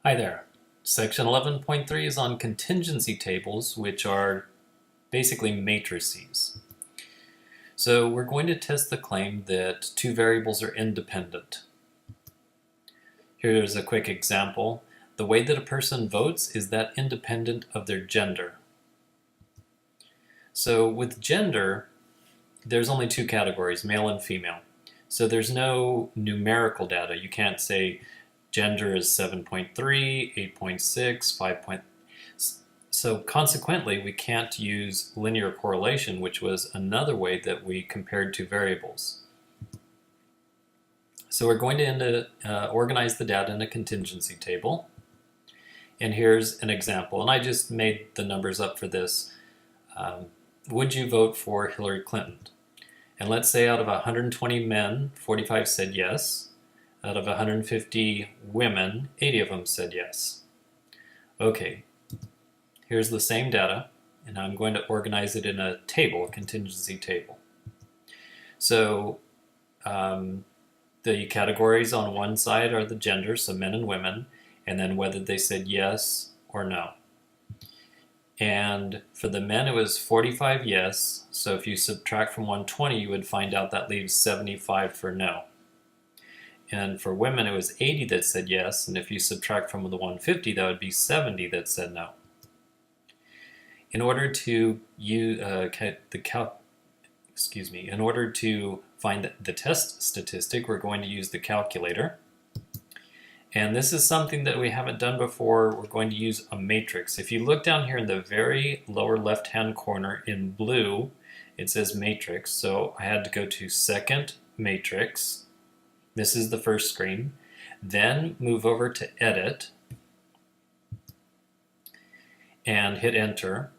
Hi there. Section 11.3 is on contingency tables, which are basically matrices. So we're going to test the claim that two variables are independent. Here's a quick example. The way that a person votes is that independent of their gender. So with gender, there's only two categories, male and female. So there's no numerical data. You can't say gender is 7.3, 8.6, 5. So consequently, we can't use linear correlation, which was another way that we compared two variables. So we're going to organize the data in a contingency table. And here's an example. And I just made the numbers up for this. Would you vote for Hillary Clinton? And let's say out of 120 men, 45 said yes. Out of 150 women, 80 of them said yes. Okay, here's the same data, and I'm going to organize it in a table, a contingency table. So the categories on one side are the gender, so men and women, and then whether they said yes or no. And for the men, it was 45 yes, so if you subtract from 120, you would find out that leaves 75 for no. And for women, it was 80 that said yes, and if you subtract from the 150, that would be 70 that said no. In order to use in order to find the test statistic, we're going to use the calculator. And this is something that we haven't done before. We're going to use a matrix. If you look down here in the very lower left-hand corner in blue, it says matrix. So I had to go to second matrix. This is the first screen. Then move over to edit and hit enter.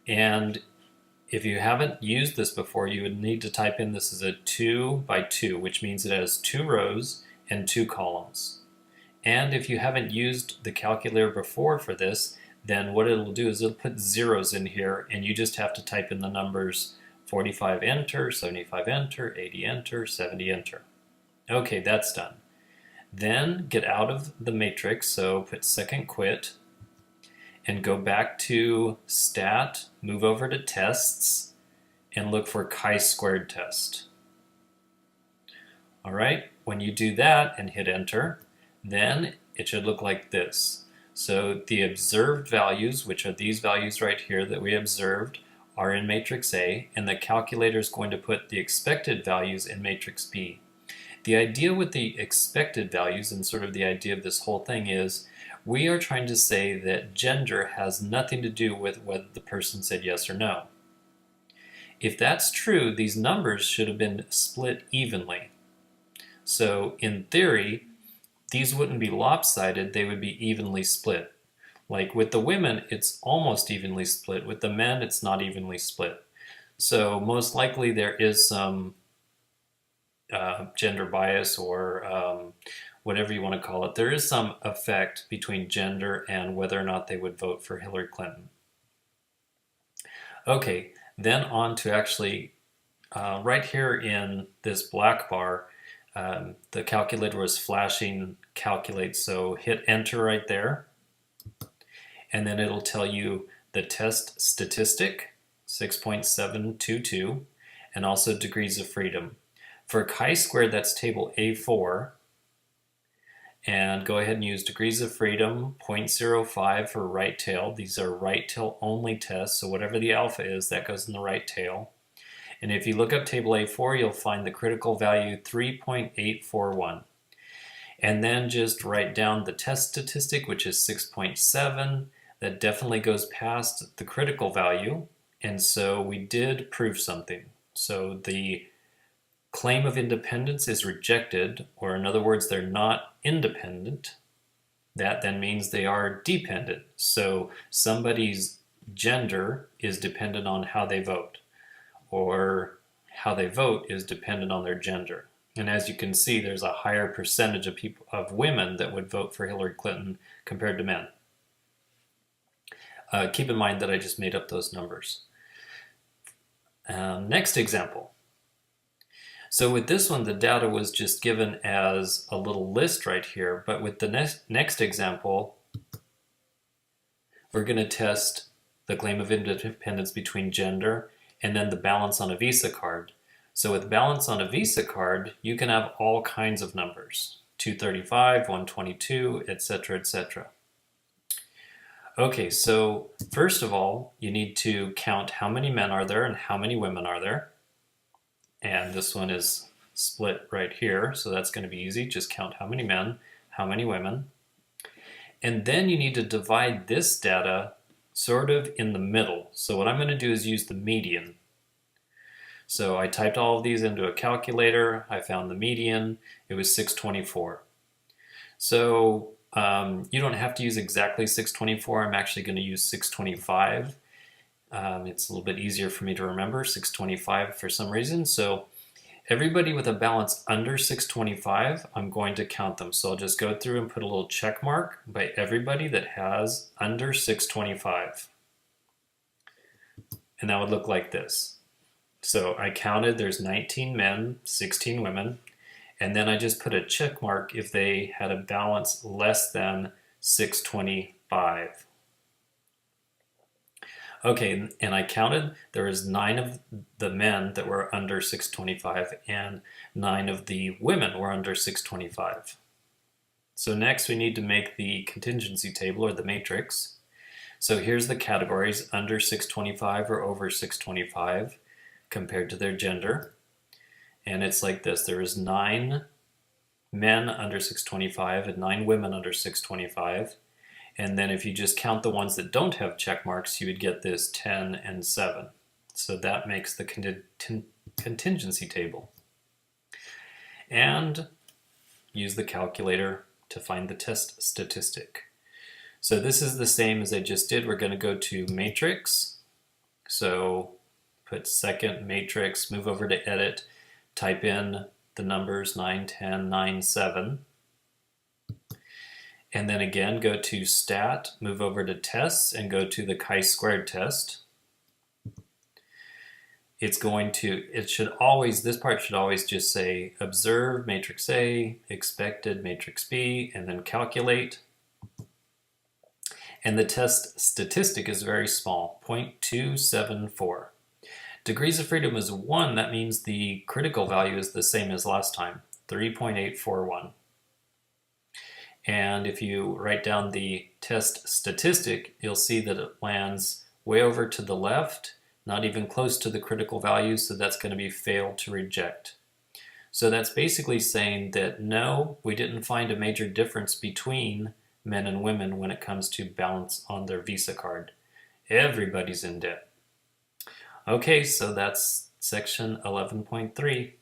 And if you haven't used this before, you would need to type in this as a 2 by 2, which means it has 2 rows and 2 columns. And if you haven't used the calculator before for this, then what it'll do is it'll put zeros in here, and you just have to type in the numbers 45 enter, 75 enter, 80 enter, 70 enter. Okay, that's done. Then get out of the matrix, so put second quit, and go back to stat, move over to tests, and look for chi-squared test. All right, when you do that and hit enter, then it should look like this. So the observed values, which are these values right here that we observed, are in matrix A, and the calculator is going to put the expected values in matrix B. The idea with the expected values, and sort of the idea of this whole thing, is we are trying to say that gender has nothing to do with whether the person said yes or no. If that's true, these numbers should have been split evenly. So in theory, these wouldn't be lopsided, they would be evenly split. Like with the women, it's almost evenly split. With the men, it's not evenly split. So most likely there is some gender bias or whatever you want to call it. There is some effect between gender and whether or not they would vote for Hillary Clinton. Okay, then on to actually right here in this black bar, the calculator was flashing calculate, so hit enter right there, and then it'll tell you the test statistic, 6.722, and also degrees of freedom. For chi-squared, that's table A4, and go ahead and use degrees of freedom, 0.05 for right tail. These are right tail only tests, so whatever the alpha is, that goes in the right tail. And if you look up table A4, you'll find the critical value 3.841. And then just write down the test statistic, which is 6.7. That definitely goes past the critical value, and so we did prove something. So the claim of independence is rejected, or in other words, they're not independent. That then means they are dependent. So somebody's gender is dependent on how they vote, or how they vote is dependent on their gender. And as you can see, there's a higher percentage of women that would vote for Hillary Clinton compared to men. Keep in mind that I just made up those numbers. Next example. So with this one, the data was just given as a little list right here, but with the next example, we're going to test the claim of independence between gender and then the balance on a Visa card. So with balance on a Visa card, you can have all kinds of numbers, 235, 122, etc., etc. Okay, so first of all, you need to count how many men are there and how many women are there. And this one is split right here, so that's going to be easy. Just count how many men, how many women. And then you need to divide this data sort of in the middle. So what I'm going to do is use the median. So I typed all of these into a calculator. I found the median. It was 624. So you don't have to use exactly 624. I'm actually going to use 625. It's a little bit easier for me to remember, 625 for some reason. So everybody with a balance under 625, I'm going to count them. So I'll just go through and put a little check mark by everybody that has under 625. And that would look like this. So I counted, there's 19 men, 16 women, and then I just put a check mark if they had a balance less than 625. Okay, and I counted, there was 9 of the men that were under 625 and 9 of the women were under 625. So next we need to make the contingency table or the matrix. So here's the categories under 625 or over 625 compared to their gender. And it's like this, there was 9 men under 625 and 9 women under 625. And then if you just count the ones that don't have check marks, you would get this 10 and 7. So that makes the contingency table. And use the calculator to find the test statistic. So this is the same as I just did. We're going to go to matrix. So put second matrix, move over to edit, type in the numbers 9, 10, 9, 7. And then again, go to stat, move over to tests, and go to the chi-squared test. It's going to, this part should always just say observe matrix A, expected matrix B, and then calculate. And the test statistic is very small, 0.274. Degrees of freedom is 1, that means the critical value is the same as last time, 3.841. And if you write down the test statistic, you'll see that it lands way over to the left, not even close to the critical value, so that's going to be fail to reject. So that's basically saying that no, we didn't find a major difference between men and women when it comes to balance on their Visa card. Everybody's in debt. Okay, so that's section 11.3.